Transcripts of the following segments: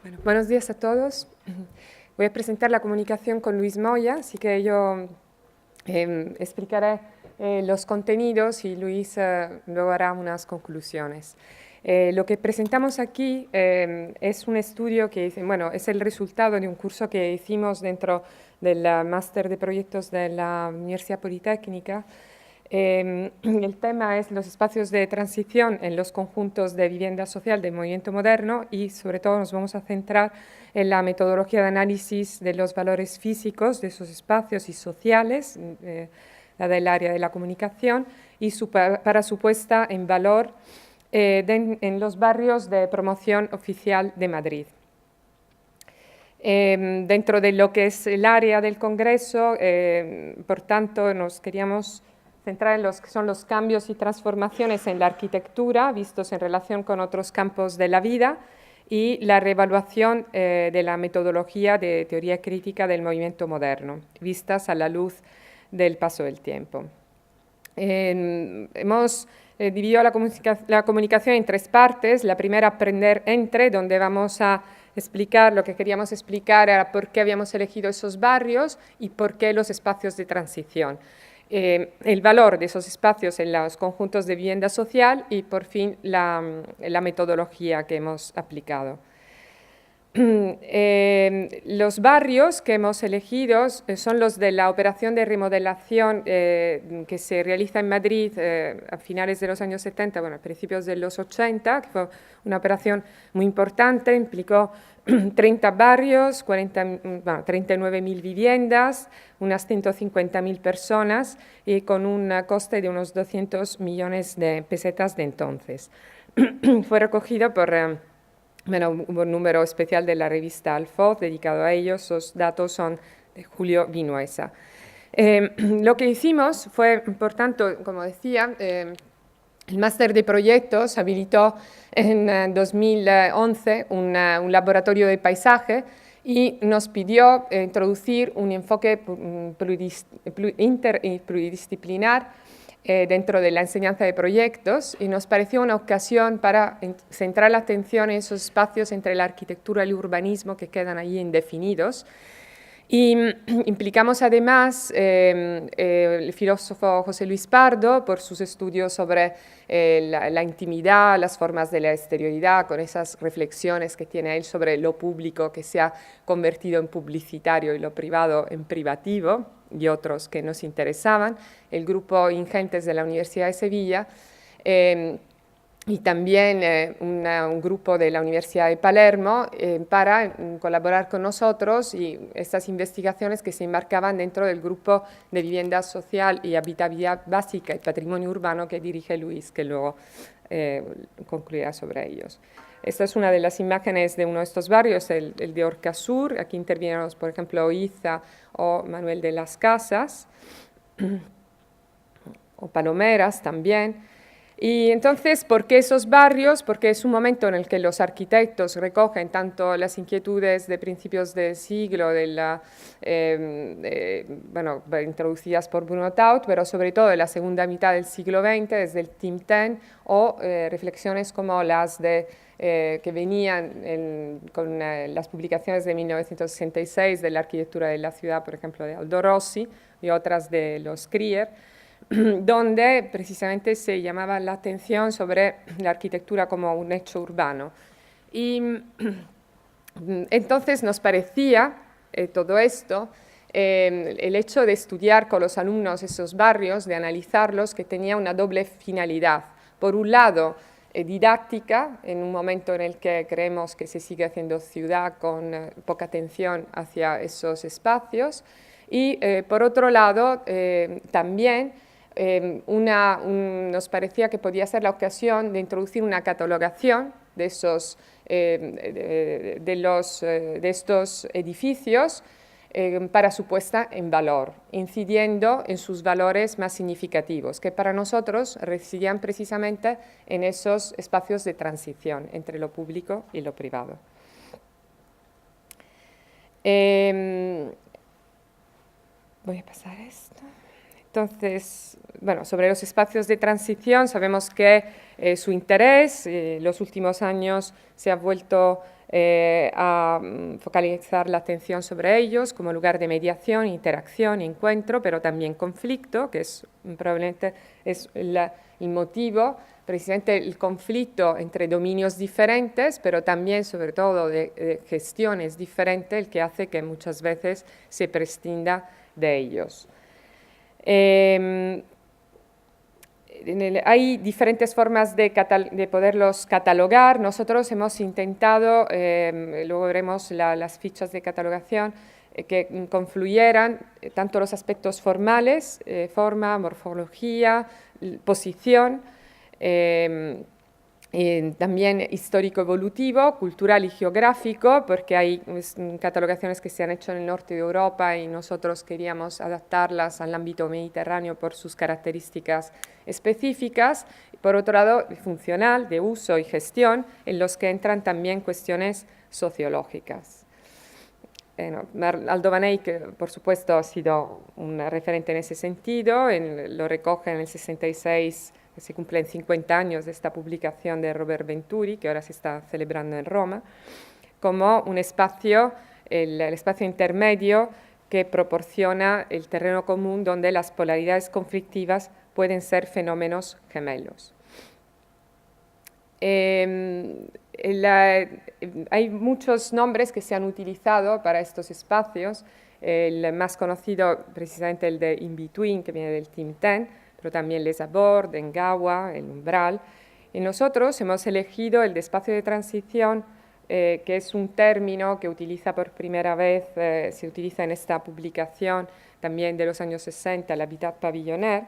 Bueno, buenos días a todos. Voy a presentar la comunicación con Luis Moya, así que yo explicaré los contenidos y Luis luego hará unas conclusiones. Lo que presentamos aquí es un estudio que es el resultado de un curso que hicimos dentro del máster de proyectos de la Universidad Politécnica. El tema es los espacios de transición en los conjuntos de vivienda social del movimiento moderno y sobre todo nos vamos a centrar en la metodología de análisis de los valores físicos de esos espacios y sociales, la del área de la comunicación, y para su puesta en valor en los barrios de promoción oficial de Madrid. Dentro de lo que es el área del Congreso, por tanto, nos queríamos centrar en los que son los cambios y transformaciones en la arquitectura, vistos en relación con otros campos de la vida, y la reevaluación de la metodología de teoría crítica del movimiento moderno, vistas a la luz del paso del tiempo. Hemos dividido la comunicación en tres partes. La primera, aprender entre, donde vamos a explicar lo que queríamos explicar, era por qué habíamos elegido esos barrios y por qué los espacios de transición. El valor de esos espacios en los conjuntos de vivienda social y, por fin, la metodología que hemos aplicado. Los barrios que hemos elegido son los de la operación de remodelación que se realiza en Madrid a finales de los años 70, a principios de los 80, que fue una operación muy importante, implicó 30 barrios, 39.000 viviendas, unas 150.000 personas y con un coste de unos 200 millones de pesetas de entonces. Fue recogido por hubo un número especial de la revista Alfoz dedicado a ellos. Los datos son de Julio Vinuesa. Lo que hicimos fue, por tanto, como decía, el máster de proyectos habilitó en 2011 un laboratorio de paisaje y nos pidió introducir un enfoque pluridisciplinar dentro de la enseñanza de proyectos, y nos pareció una ocasión para centrar la atención en esos espacios entre la arquitectura y el urbanismo que quedan allí indefinidos. Y implicamos además el filósofo José Luis Pardo por sus estudios sobre la intimidad, las formas de la exterioridad, con esas reflexiones que tiene él sobre lo público que se ha convertido en publicitario y lo privado en privativo, y otros que nos interesaban, el grupo Ingentes de la Universidad de Sevilla, y también un grupo de la Universidad de Palermo para colaborar con nosotros, y estas investigaciones que se enmarcaban dentro del grupo de vivienda social y habitabilidad básica y patrimonio urbano que dirige Luis, que luego concluirá sobre ellos. Esta es una de las imágenes de uno de estos barrios, el de Orcasur. Aquí intervienen, por ejemplo, Iza o Manuel de las Casas, o Palomeras también. Y entonces, ¿por qué esos barrios? Porque es un momento en el que los arquitectos recogen tanto las inquietudes de principios del siglo, introducidas por Bruno Taut, pero sobre todo de la segunda mitad del siglo XX, desde el Tim Ten, o reflexiones como las que venían con las publicaciones de 1966 de la arquitectura de la ciudad, por ejemplo, de Aldo Rossi, y otras de los Krier, donde precisamente se llamaba la atención sobre la arquitectura como un hecho urbano. Y entonces nos parecía todo esto, el hecho de estudiar con los alumnos esos barrios, de analizarlos, que tenía una doble finalidad. Por un lado, didáctica, en un momento en el que creemos que se sigue haciendo ciudad con poca atención hacia esos espacios, y por otro lado, también nos parecía que podía ser la ocasión de introducir una catalogación de estos edificios para su puesta en valor, incidiendo en sus valores más significativos, que para nosotros residían precisamente en esos espacios de transición entre lo público y lo privado. Voy a pasar esto. Entonces, sobre los espacios de transición, sabemos que su interés en los últimos años se ha vuelto a focalizar la atención sobre ellos como lugar de mediación, interacción, encuentro, pero también conflicto, que es probablemente es el motivo, precisamente el conflicto entre dominios diferentes, pero también sobre todo de gestiones diferentes, el que hace que muchas veces se prescinda de ellos. Hay diferentes formas de poderlos catalogar. Nosotros hemos intentado, luego veremos las fichas de catalogación, que confluyeran tanto los aspectos formales, forma, morfología, posición, también histórico-evolutivo, cultural y geográfico, porque hay catalogaciones que se han hecho en el norte de Europa y nosotros queríamos adaptarlas al ámbito mediterráneo por sus características específicas. Por otro lado, funcional, de uso y gestión, en los que entran también cuestiones sociológicas. Aldo Van Eyck, por supuesto, ha sido un referente en ese sentido, lo recoge en el 66, se cumplen 50 años de esta publicación de Robert Venturi, que ahora se está celebrando en Roma, como un espacio, el espacio intermedio que proporciona el terreno común donde las polaridades conflictivas pueden ser fenómenos gemelos. Hay muchos nombres que se han utilizado para estos espacios, el más conocido precisamente el de In-Between, que viene del Team 10, pero también Les Abords, Engawa, el umbral. Y nosotros hemos elegido el de espacio de transición, que es un término que utiliza por primera vez, se utiliza en esta publicación también de los años 60, l'Habitat Pavillonnaire,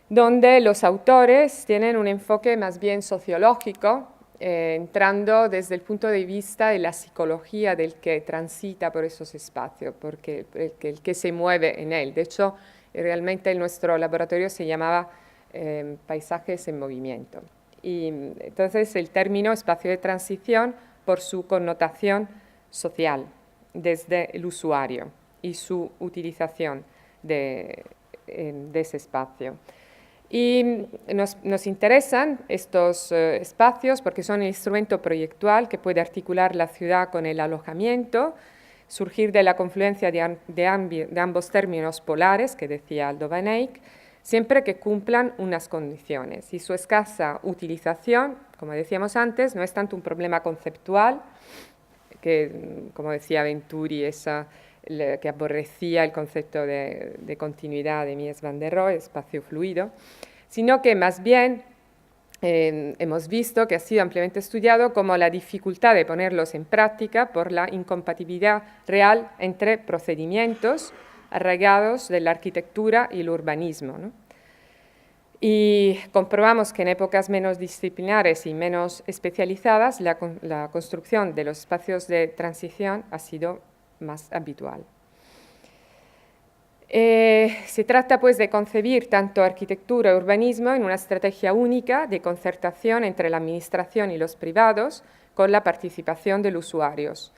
donde los autores tienen un enfoque más bien sociológico, entrando desde el punto de vista de la psicología del que transita por esos espacios, porque el que se mueve en él. De hecho, realmente nuestro laboratorio se llamaba Paisajes en Movimiento. Y entonces el término espacio de transición por su connotación social desde el usuario y su utilización de ese espacio. Y nos interesan estos espacios porque son el instrumento proyectual que puede articular la ciudad con el alojamiento, surgir de la confluencia de ambos términos polares, que decía Aldo Van Eyck, siempre que cumplan unas condiciones. Y su escasa utilización, como decíamos antes, no es tanto un problema conceptual, que, como decía Venturi, que aborrecía el concepto de continuidad de Mies van der Rohe, espacio fluido, sino que más bien hemos visto que ha sido ampliamente estudiado como la dificultad de ponerlos en práctica por la incompatibilidad real entre procedimientos arraigados de la arquitectura y el urbanismo, ¿no? Y comprobamos que en épocas menos disciplinares y menos especializadas la construcción de los espacios de transición ha sido más habitual. Se trata pues de concebir tanto arquitectura y urbanismo en una estrategia única de concertación entre la administración y los privados con la participación de los usuarios.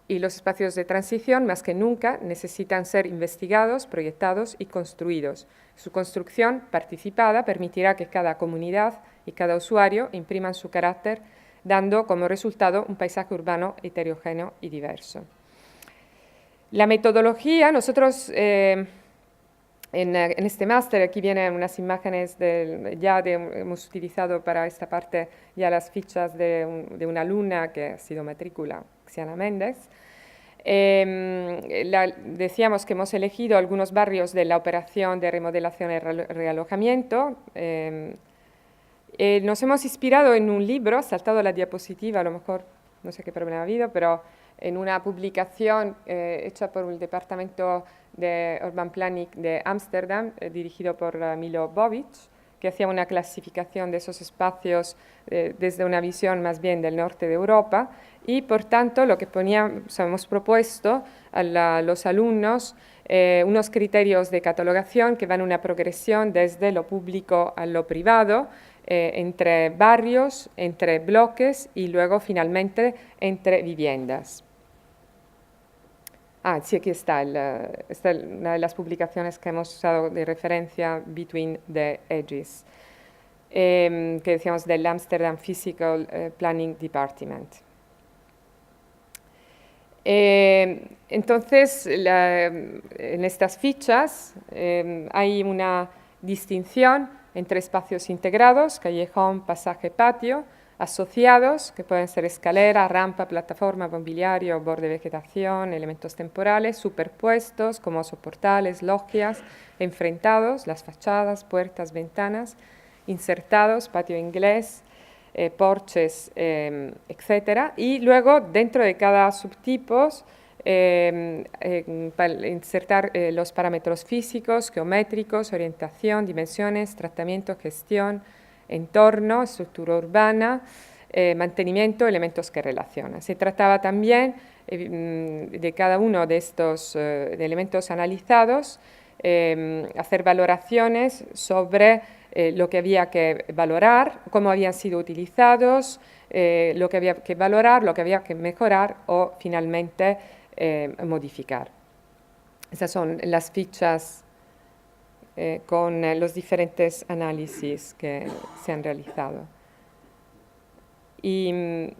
Y los espacios de transición, más que nunca, necesitan ser investigados, proyectados y construidos. Su construcción participada permitirá que cada comunidad y cada usuario impriman su carácter, dando como resultado un paisaje urbano heterogéneo y diverso. La metodología, nosotros en este máster, aquí vienen unas imágenes hemos utilizado para esta parte ya las fichas de una alumna que ha sido matrícula, Xiana Méndez. Decíamos que hemos elegido algunos barrios de la operación de remodelación y realojamiento. Nos hemos inspirado en un libro, saltado la diapositiva, a lo mejor no sé qué problema ha habido, pero en una publicación hecha por el Departamento de Urban Planning de Ámsterdam, dirigido por Milo Bobic, que hacía una clasificación de esos espacios desde una visión más bien del norte de Europa, y por tanto lo que hemos propuesto a los alumnos unos criterios de catalogación que van una progresión desde lo público a lo privado, entre barrios, entre bloques y luego finalmente entre viviendas. Sí, aquí está, una de las publicaciones que hemos usado de referencia, Between the Edges, que decíamos del Amsterdam Physical Planning Department. Entonces, en estas fichas hay una distinción entre espacios integrados, callejón, pasaje, patio, asociados, que pueden ser escalera, rampa, plataforma, mobiliario, borde de vegetación, elementos temporales, superpuestos, como soportales, logias, enfrentados, las fachadas, puertas, ventanas, insertados, patio inglés, porches, etc. Y luego, dentro de cada subtipo, para insertar los parámetros físicos, geométricos, orientación, dimensiones, tratamiento, gestión, entorno, estructura urbana, mantenimiento, elementos que relacionan. Se trataba también de cada uno de estos de elementos analizados, hacer valoraciones sobre lo que había que valorar, cómo habían sido utilizados, lo que había que valorar, lo que había que mejorar o finalmente modificar. Esas son las fichas con los diferentes análisis que se han realizado. Y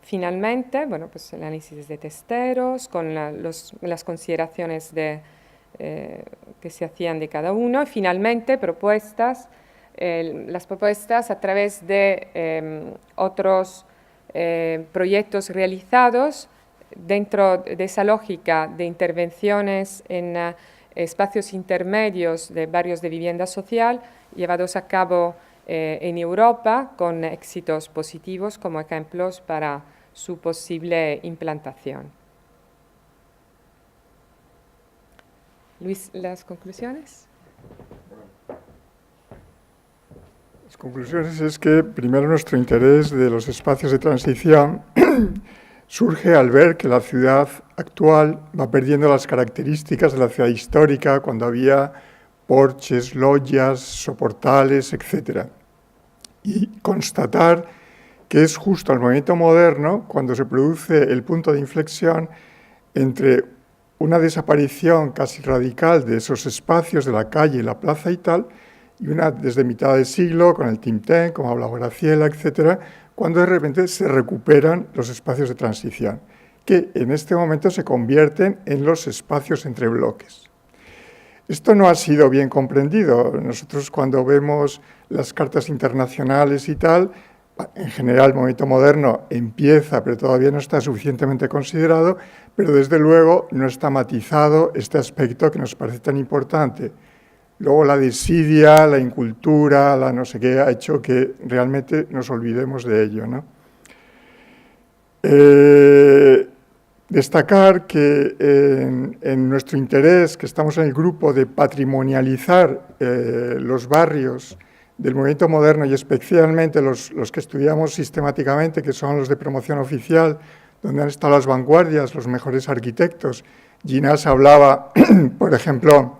finalmente, bueno, pues el análisis de testeros, con las consideraciones que se hacían de cada uno, y finalmente propuestas, las propuestas a través de otros proyectos realizados dentro de esa lógica de intervenciones en espacios intermedios de barrios de vivienda social llevados a cabo en Europa con éxitos positivos como ejemplos para su posible implantación. Luis, ¿las conclusiones? Las conclusiones es que primero nuestro interés de los espacios de transición surge al ver que la ciudad actual va perdiendo las características de la ciudad histórica cuando había porches, logias, soportales, etc. Y constatar que es justo al movimiento moderno cuando se produce el punto de inflexión entre una desaparición casi radical de esos espacios de la calle, la plaza y tal, y una desde mitad del siglo, con el Tintin, como hablaba Graciela, etc., cuando de repente se recuperan los espacios de transición, que en este momento se convierten en los espacios entre bloques. Esto no ha sido bien comprendido. Nosotros cuando vemos las cartas internacionales y tal, en general el movimiento moderno empieza, pero todavía no está suficientemente considerado, pero desde luego no está matizado este aspecto que nos parece tan importante. Luego la desidia, la incultura, la no sé qué, ha hecho que realmente nos olvidemos de ello, ¿no? Destacar que en nuestro interés, que estamos en el grupo de patrimonializar los barrios del movimiento moderno y especialmente los que estudiamos sistemáticamente, que son los de promoción oficial, donde han estado las vanguardias, los mejores arquitectos. Ginás hablaba, por ejemplo,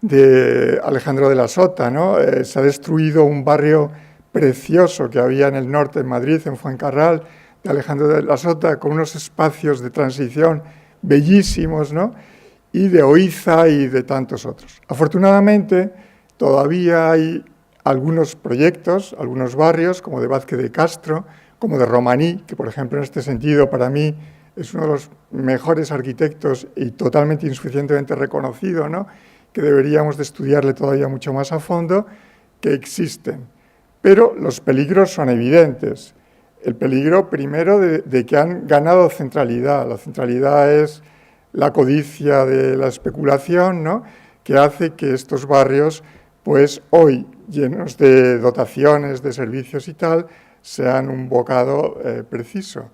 de Alejandro de la Sota, ¿no? Se ha destruido un barrio precioso que había en el norte, en Madrid, en Fuencarral, de Alejandro de la Sota, con unos espacios de transición bellísimos, ¿no? Y de Oiza y de tantos otros. Afortunadamente, todavía hay algunos proyectos, algunos barrios, como de Vázquez de Castro, como de Romaní, que por ejemplo en este sentido para mí es uno de los mejores arquitectos y totalmente insuficientemente reconocido, ¿no? Que deberíamos de estudiarle todavía mucho más a fondo, que existen. Pero los peligros son evidentes. El peligro primero de que han ganado centralidad. La centralidad es la codicia de la especulación, ¿no? Que hace que estos barrios, pues hoy llenos de dotaciones, de servicios y tal, sean un bocado preciso.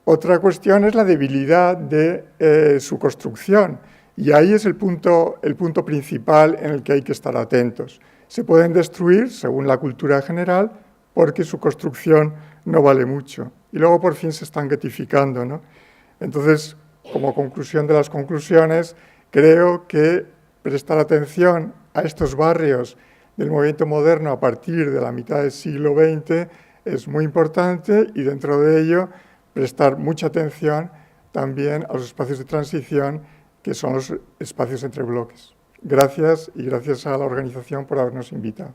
Otra cuestión es la debilidad de su construcción. Y ahí es el punto principal en el que hay que estar atentos. Se pueden destruir, según la cultura general, porque su construcción no vale mucho. Y luego por fin se están ghettificando, ¿no? Entonces, como conclusión de las conclusiones, creo que prestar atención a estos barrios del movimiento moderno a partir de la mitad del siglo XX es muy importante y dentro de ello prestar mucha atención también a los espacios de transición que son los espacios entre bloques. Gracias y gracias a la organización por habernos invitado.